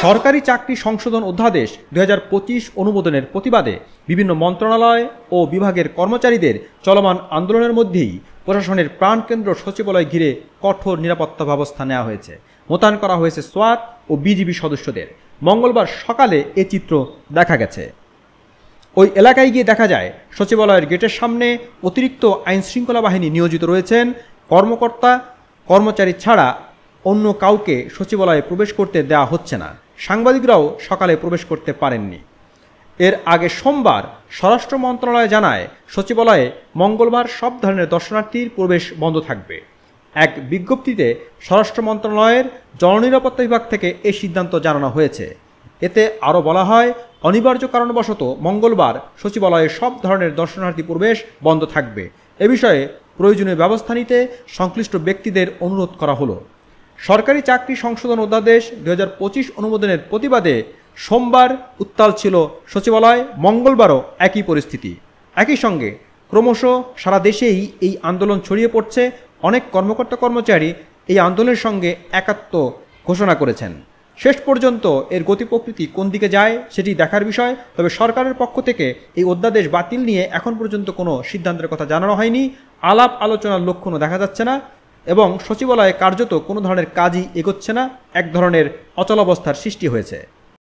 সরকারি চাকরি সংশোধন অধ্যাদেশ ২০২৫ অনুমোদনের প্রতিবাদে বিভিন্ন মন্ত্রণালয় ও বিভাগের কর্মচারীদের চলমান আন্দোলনের মধ্যেই প্রশাসনের প্রাণকেন্দ্র সচিবালয় ঘিরে কঠোর নিরাপত্তা ব্যবস্থা নেওয়া হয়েছে। মোতায়েন করা হয়েছে সোয়াত ও বিজিবি সদস্যদের। মঙ্গলবার সকালে এ চিত্র দেখা গেছে। ওই এলাকায় গিয়ে দেখা যায় সচিবালয়ের গেটের সামনে অতিরিক্ত আইন শৃঙ্খলা বাহিনী নিয়োজিত রয়েছেন। কর্মকর্তা কর্মচারী ছাড়া অন্য কাউকে সচিবালয়ে প্রবেশ করতে দেওয়া হচ্ছে না। সাংবাদিকরাও সকালে প্রবেশ করতে পারেননি। এর আগে সোমবার স্বরাষ্ট্র মন্ত্রণালয় জানায় সচিবালয়ে মঙ্গলবার সব ধরনের দর্শনার্থীর প্রবেশ বন্ধ থাকবে। এক বিজ্ঞপ্তিতে স্বরাষ্ট্র মন্ত্রণালয়ের জননিরাপত্তা বিভাগ থেকে এই সিদ্ধান্ত জানানো হয়েছে। এতে আরও বলা হয়, অনিবার্য কারণবশত মঙ্গলবার সচিবালয়ে সব ধরনের দর্শনার্থী প্রবেশ বন্ধ থাকবে। এ বিষয়ে প্রয়োজনীয় ব্যবস্থা নিতে সংশ্লিষ্ট ব্যক্তিদের অনুরোধ করা হলো। সরকারি চাকরি সংশোধন অধ্যাদেশ ২০২৫ অনুমোদনের প্রতিবাদে সোমবার উত্তাল ছিল সচিবালয়, মঙ্গলবারও একই পরিস্থিতি। একই সঙ্গে ক্রমশ সারা দেশেই এই আন্দোলন ছড়িয়ে পড়ছে। অনেক কর্মকর্তা কর্মচারী এই আন্দোলনের সঙ্গে একাত্ম ঘোষণা করেছেন। শেষ পর্যন্ত এর গতি প্রকৃতি কোন দিকে যায় সেটি দেখার বিষয়। তবে সরকারের পক্ষ থেকে এই অধ্যাদেশ বাতিল নিয়ে এখন পর্যন্ত কোনো সিদ্ধান্তের কথা জানানো হয়নি। আলাপ আলোচনার লক্ষণও দেখা যাচ্ছে না এবং সচিবালয়ে কার্যত কোনো ধরনের কাজই এগোচ্ছে না। এক ধরনের অচলাবস্থার সৃষ্টি হয়েছে।